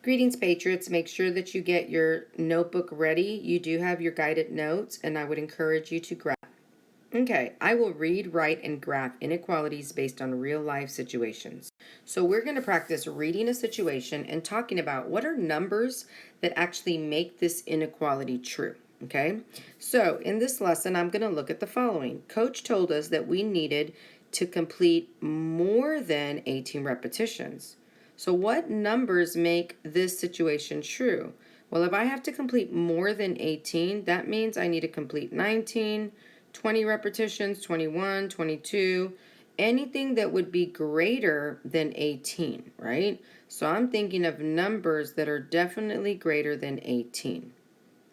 Greetings, Patriots. Make sure that you get your notebook ready. You do have your guided notes, and I would encourage you to graph. Okay, I will read, write, and graph inequalities based on real life situations. So we're going to practice reading a situation and talking about what are numbers that actually make this inequality true. Okay, so in this lesson, I'm going to look at the following. Coach told us that we needed to complete more than 18 repetitions. So what numbers make this situation true? Well, if I have to complete more than 18, that means I need to complete 19, 20 repetitions, 21, 22, anything that would be greater than 18, right? So I'm thinking of numbers that are definitely greater than 18,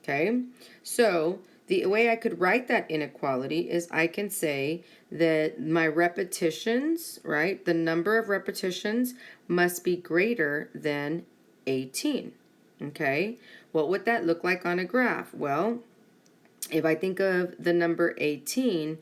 okay? So the way I could write that inequality is I can say that my repetitions, right, the number of repetitions must be greater than 18, okay? What would that look like on a graph? Well, if I think of the number 18,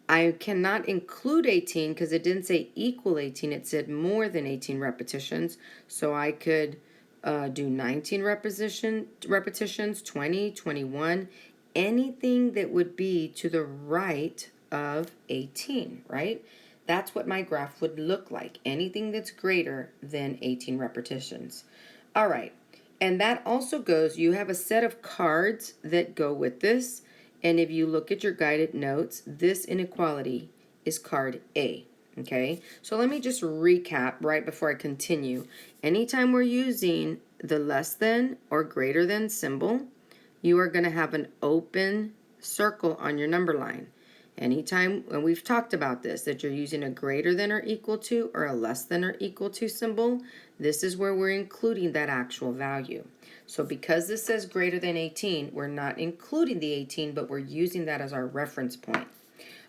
I cannot include 18 because it didn't say equal 18. It said more than 18 repetitions. So I could do 19 repetitions, 20, 21, anything that would be to the right of 18, right? That's what my graph would look like. Anything that's greater than 18 repetitions. All right. And that also goes, you have a set of cards that go with this. And if you look at your guided notes, this inequality is card A. Okay, so let me just recap right before I continue. Anytime we're using the less than or greater than symbol, you are going to have an open circle on your number line. Anytime, and we've talked about this, that you're using a greater than or equal to or a less than or equal to symbol, this is where we're including that actual value. So because this says greater than 18, we're not including the 18, but we're using that as our reference point.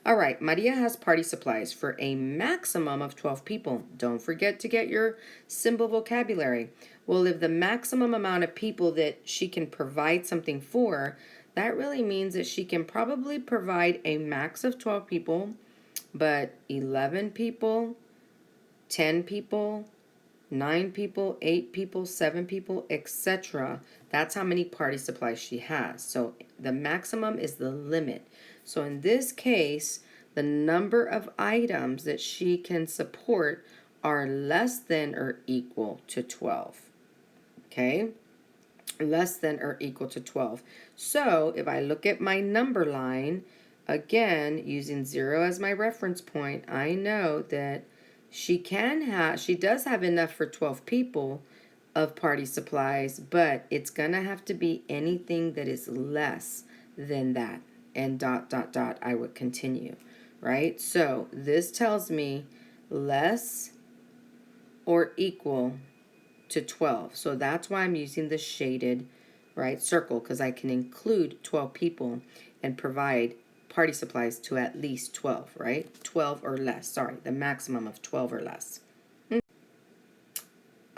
All right, Maria has party supplies for a maximum of 12 people. Don't forget to get your symbol vocabulary. Well, if the maximum amount of people that she can provide something for, that really means that she can probably provide a max of 12 people, but 11 people, 10 people, 9 people, 8 people, 7 people, etc. That's how many party supplies she has. So the maximum is the limit. So in this case, the number of items that she can support are less than or equal to 12. Okay? Less than or equal to 12. So if I look at my number line, again, using 0 as my reference point, I know that she does have enough for 12 people of party supplies, but it's gonna have to be anything that is less than that. And ... I would continue, right? So this tells me less or equal to 12. So that's why I'm using the shaded, right, circle, because I can include 12 people and provide party supplies to at least 12, right? 12 or less, sorry, the maximum of 12 or less.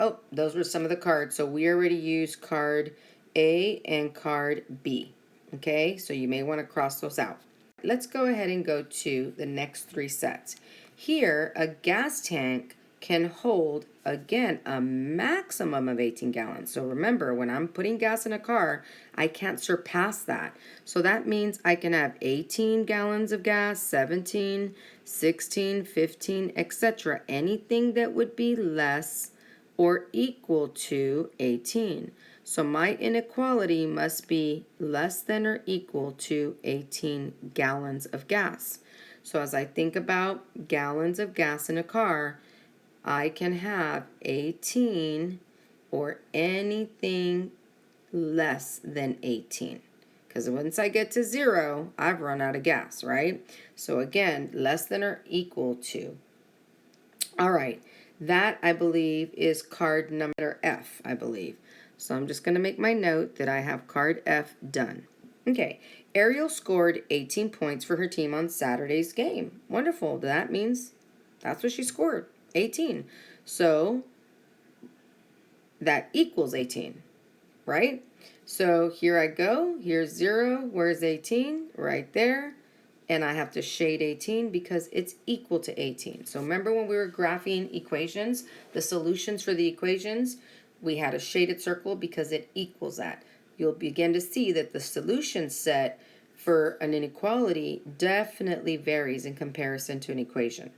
Oh, those were some of the cards. So we already used card A and card B, okay? So you may want to cross those out. Let's go ahead and go to the next 3 sets. Here, a gas tank can hold, again, a maximum of 18 gallons. So remember, when I'm putting gas in a car, I can't surpass that. So that means I can have 18 gallons of gas, 17, 16, 15, etc. Anything that would be less or equal to 18. So my inequality must be less than or equal to 18 gallons of gas. So as I think about gallons of gas in a car, I can have 18 or anything less than 18. Because once I get to 0, I've run out of gas, right? So again, less than or equal to. All right, that I believe is card number F, I believe. So I'm just going to make my note that I have card F done. Okay, Ariel scored 18 points for her team on Saturday's game. Wonderful. That means that's what she scored, 18. So that equals 18, right? So here I go. Here's 0. Where's 18? Right there. And I have to shade 18 because it's equal to 18. So remember when we were graphing equations, the solutions for the equations, We had a shaded circle because it equals that. You'll begin to see that the solution set for an inequality definitely varies in comparison to an equation.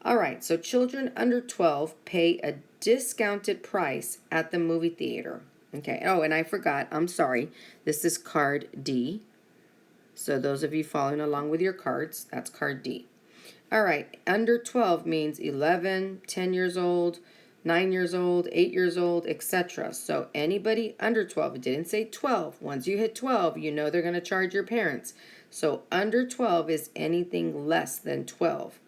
All right, so children under 12 pay a discounted price at the movie theater. Okay, oh, and I forgot, I'm sorry. This is card D. So those of you following along with your cards, that's card D. All right, under 12 means 11, 10 years old, 9 years old, 8 years old, etc. So anybody under 12, it didn't say 12. Once you hit 12, you know they're going to charge your parents. So under 12 is anything less than 12.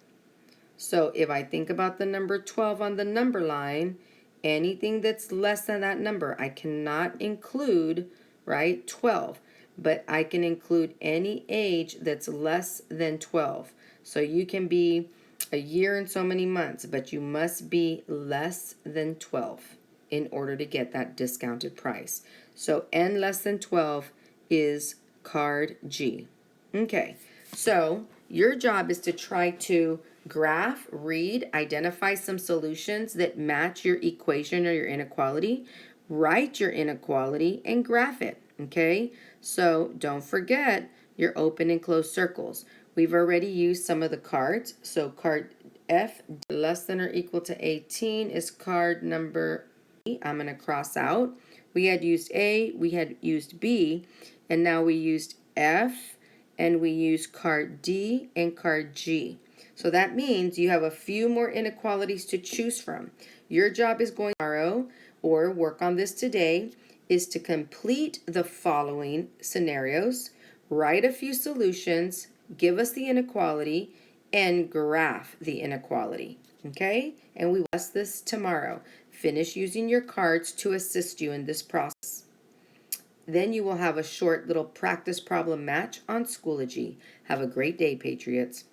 So if I think about the number 12 on the number line, anything that's less than that number, I cannot include, right, 12. But I can include any age that's less than 12. So you can be a year and so many months, but you must be less than 12 in order to get that discounted price. So N less than 12 is card G. Okay, so your job is to try to graph, read, identify some solutions that match your equation or your inequality, write your inequality, and graph it. Okay, so don't forget your open and closed circles. We've already used some of the cards. So card F, less than or equal to 18, is card number E. I'm going to cross out. We had used A, we had used B, and now we used F, and we used card D and card G. So that means you have a few more inequalities to choose from. Your job is going tomorrow, or work on this today, is to complete the following scenarios, write a few solutions, give us the inequality, and graph the inequality. Okay? And we will discuss this tomorrow. Finish using your cards to assist you in this process. Then you will have a short little practice problem match on Schoology. Have a great day, Patriots.